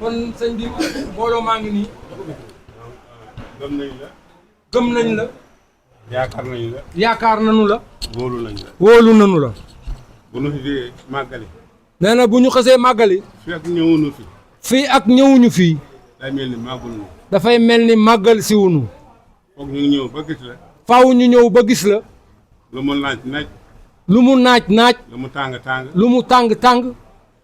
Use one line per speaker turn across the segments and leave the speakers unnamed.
kon sëñ bi mbooloo maa ngi nii.
gëm nañ la.
gëm nañ la.
yaakaar nañ la.
yaakaar nañu la.
wóolu nañ la.
wóolu nañu la.
bu nu fi màggali.
nee na bu ñu xasee màggali.
fii ak ñëwunu fi.
fii ak ñëwuñu fii.
day mel ni màggul ñu.
dafay mel ni màggal si wuñu.
foog ñu ñëw ba gis la.
faaw ñu ñëw ba gis la.
lu mu naaj naaj.
lu mu naaj.
lu mu tàng tàng.
lu mu tàng.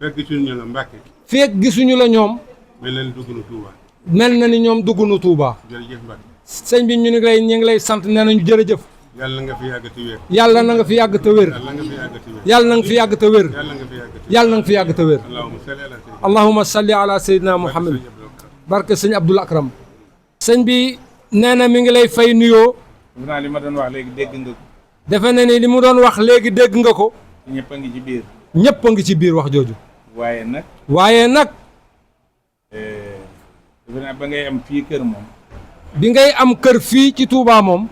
fekk gisuñu la Mbàkke.
feek gisuñu la ñoom.
mel na ni dugg na Touba.
mel na ni ñoom dugg nu Touba.
jërëjëf Mbàkke.
sëñ bi ñu ngi lay sant nee nañu jërëjëf.
yàlla nga fi yàgg te wér.
yàlla na nga fi yàgg te wér.
yàlla nga fi yàgg te wér.
yàlla na nga fi yàgg te wér. yàlla na nga fi yàgg te wér. allahumma salli ala sayyidina muhammad barke sëñ Abdoul Akram. sëñ bi nee na mi ngi lay fay nuyoo.
defe naa li ma doon wax léegi dégg nga ko.
defe na ni li mu doon wax léegi dégg nga ko.
ñëpp a ngi ci biir.
ñëpp a ngi ci biir wax jooju.
waaye nag. defe naa ba ngay am fii kër moom.
bi ngay am kër fii ci Touba moom.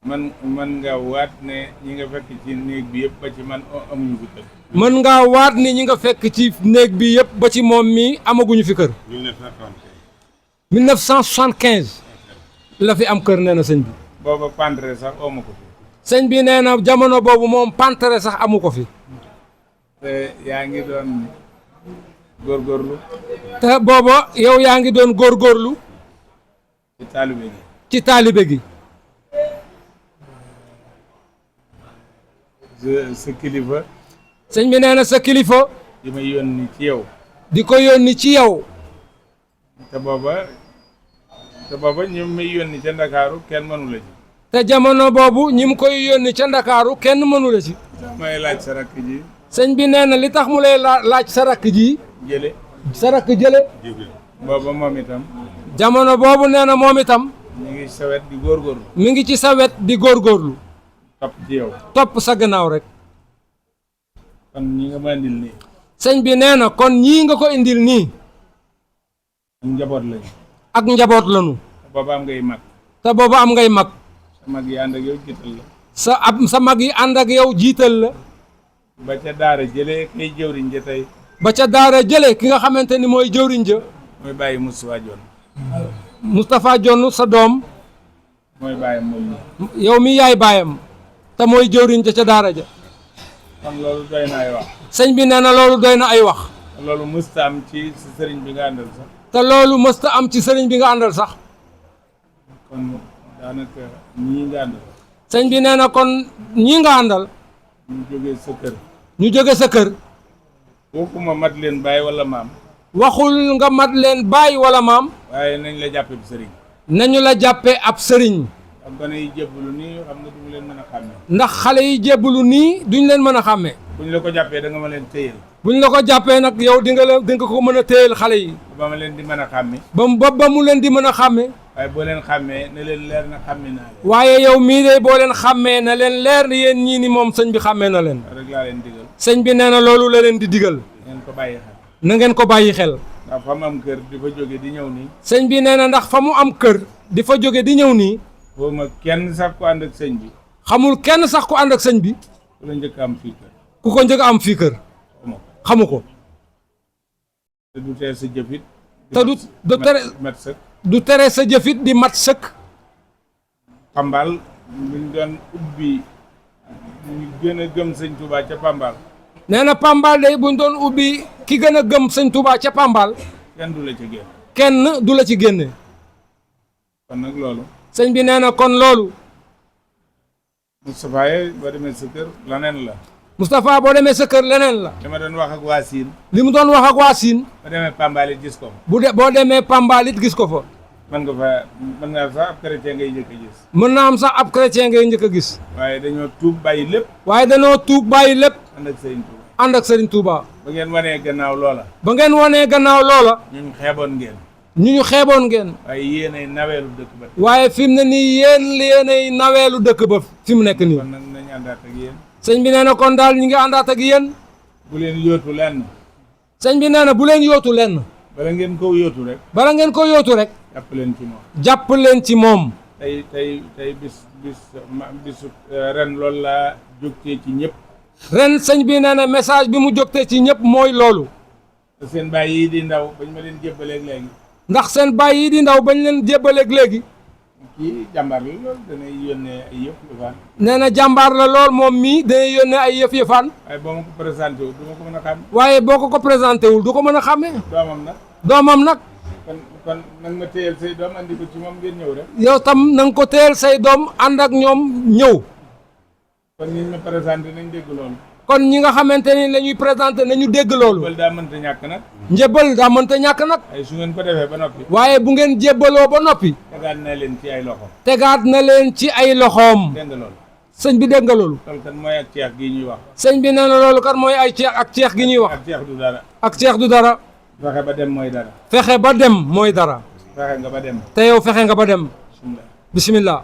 man nga waat ne ñi nga fekk ci néeg bi yëpp ba ci man amuñu fi kër.
mën ngaa waat ni ñi nga fekk ci néeg bi yëpp ba ci moom mi amaguñu fi kër. 1975 la fi am kër nee na sëñ bi.
booba pantre sax amu ko fi.
sëñ bi nee na jamono boobu moom pantre sax amu ko fi.
te yaa ngi doon góorgóorlu.
te booba yow yaa ngi doon góorgóorlu.
ci taalibe gi.
ci taalibe gi.
sa kilifa.
sëñ bi nee na sa kilifa.
di ma yónni ci yow.
di ko yónni ci yow.
te booba ñu may yónni ca Ndakaaru kenn mënu la ci.
te jamono boobu ñi mu koy yónni ca Ndakaaru kenn mënu la ci.
may laaj sa rakk ji.
sëñ bi nee na li tax mu lay laaj sa rakk ji.
jële.
sa rakk jële.
booba moom itam.
jamono boobu nee na moom itam.
mi ngi sa wet di góorgóorlu.
mi ngi ci sa wet di góorgóorlu.
topp ci yow.
topp sa gannaaw rek.
kon ñi nga ma indil nii.
sëñ bi nee na kon ñii nga ko indil nii.
ak njaboot lañu.
ak njaboot lañu.
booba am ngay mag.
te booba am ngay mag.
sa mag yi ànd ak yow jiital la.
sa mag yi ànd ak yow jiital la.
ba ca daara jëlee kay jëwriñ ja tey.
ba ca daara jëlee ki nga xamante ni mooy jëwriñ ja.
mooy bàyyi Moustapha Dione.
Moustapha Dione sa doom.
mooy bàyyam moom
yow mi yaay baayam. te mooy jëwriñ ja ca daara ja.
kon loolu doy na ay wax.
sëñ bi nee na loolu doy na ay wax.
loolu mësta am ci sëriñ bi nga àndal sax.
te loolu mësta am ci sëriñ bi nga àndal sax.
kon daanaka ñii nga àndal.
sëñ bi nee na kon ñii nga àndal.
ñu jógee sa kër.
ñu jóge sa kër.
waxuma mat leen bàyyi wala maam.
waxul nga mat leen bàyyi wala maam.
waaye nañ la jàppe bi sëriñ.
nañu la jàppe ab sëriñ.
ak gone yi jébbalu nii xam nga duñu leen mën a xàmme.
ndax xale yi jébbalu nii duñ leen mën a xàmmee.
buñ la ko jàppee da nga ma leen téyel.
buñ la ko jàppee nag yow di nga ko mën a téyel xale yi.
ba ma leen di mën a xàmme.
ba mu leen di mën a xàmme.
waaye boo leen xàmmee na leen leer na xàmme naa leen.
waaye yow mii de boo leen xàmmee na leen leer ni yéen ñii ni moom sëñ bi xàmmee na leen.
rek laa leen digal.
sëñ bi nee na loolu la leen di digal.
ngeen ko bàyyi xel.
na ngeen ko bàyyi xel.
ndax fa mu am kër di fa jóge di ñëw nii.
sëñ bi nee na ndax fa mu am kër di fa jóge di ñëw nii.
foo ma kenn sax ku ànd ak sëñ bi.
xamul kenn sax ku ànd ak sëñ bi.
ku la njëkk am fii kër.
ku ko njëkk am fii kër. xamu ko.
te du tere sa jëfit.
te du tere sa jëfit di mat sëkk.
Pambal buñ doon ubbi ñu gën a gëm sëñ Touba ca Pambal.
nee na Pambal day buñ doon ubbi ki gën a gëm sëñ Touba ca Pambal.
kenn du la ci génn.
kenn du la ci génne.
kon nag loolu.
sëñ bi nee na kon loolu.
Moustapha ye boo demee sa kër leneen la.
Moustapha boo demee sa kër leneen la.
li ma doon wax ak waa Siin.
li mu doon wax ak waa Siin.
boo demee Pambal it gis ko fa.
boo demee Pambal it gis ko fa.
mën nga sax ab chrétien ngay njëkk a gis.
mën naa am sax ab chrétien ngay njëkk a gis.
waaye dañoo tuub bàyyi lépp.
waaye dañoo tuub bàyyi lépp.
ànd ak Serigne Touba.
ànd ak Serigne Touba.
ba ngeen wanee gannaaw loola.
ba ngeen wanee gannaaw loola.
ñun xeeboon ngeen.
ñu xeeboon ngeen.
waaye yéenay naweelu dëkk ba.
waaye fi mu ne nii yéenay naweelu dëkk ba fi mu nekk nii.
kon nag nañu àndaat ak yéen.
sëñ bi nee na kon daal ñu ngi àndaat ak yéen.
bu leen yóotu lenn.
sëñ bi nee na bu leen yóotu lenn.
bala ngeen ko yóotu rek.
bala ngeen ko yóotu rek.
jàpp leen ci moom.
jàpp leen ci moom.
tey bisu ren loolu laa jógtee ci ñëpp.
ren sëñ bi nee na message bi mu jógtee ci ñëpp mooy loolu.
te seen baay yii di ndaw bañ ma leen jébbaleeg léegi
ndax seen baay yi di ndaw bañ leen jébbaleeg léegi
kii jàmbaar la lool danay yónnee ay yëpp yëfaan
nee na jàmbaar la lool moom mii day yónnee ay yëf yëfaan
waaye boo ma ko présenté wu du ma ko mën a xam
waaye boo ko présenté wul du ko mën a xàmmee
doomam nag
doomam nag
kon nag ma téyel say doom andi ko ci moom ngeen ñëw rek
yow tam na nga ko téyel say doom ànd ak ñoom ñëw
kon ñi ma présenté nañ dégg loolu
kon ñi nga xamante ni la ñuy présenté nañu dégg loolu
loolu daa mënta ñàkk nag
njëbbal daa mënta ñàkk nag
ay su ngeen ko defee ba noppi
waaye bu ngeen jébbaloo ba noppi
tegaat na leen ci ay loxo
tegaat na leen ci ay loxoom
dégg nga loolu
sëñ bi dégg nga loolu
loolu kan mooy ak ceex gii ñuy wax
sëñ bi nee na loolu kan mooy ay ceex ak ceex gi ñuy wax
ak ceex du dara
ak ceex du dara
fexe ba dem mooy dara
fexe ba dem mooy dara
fexe nga ba dem
te yow fexe nga ba dem bismillah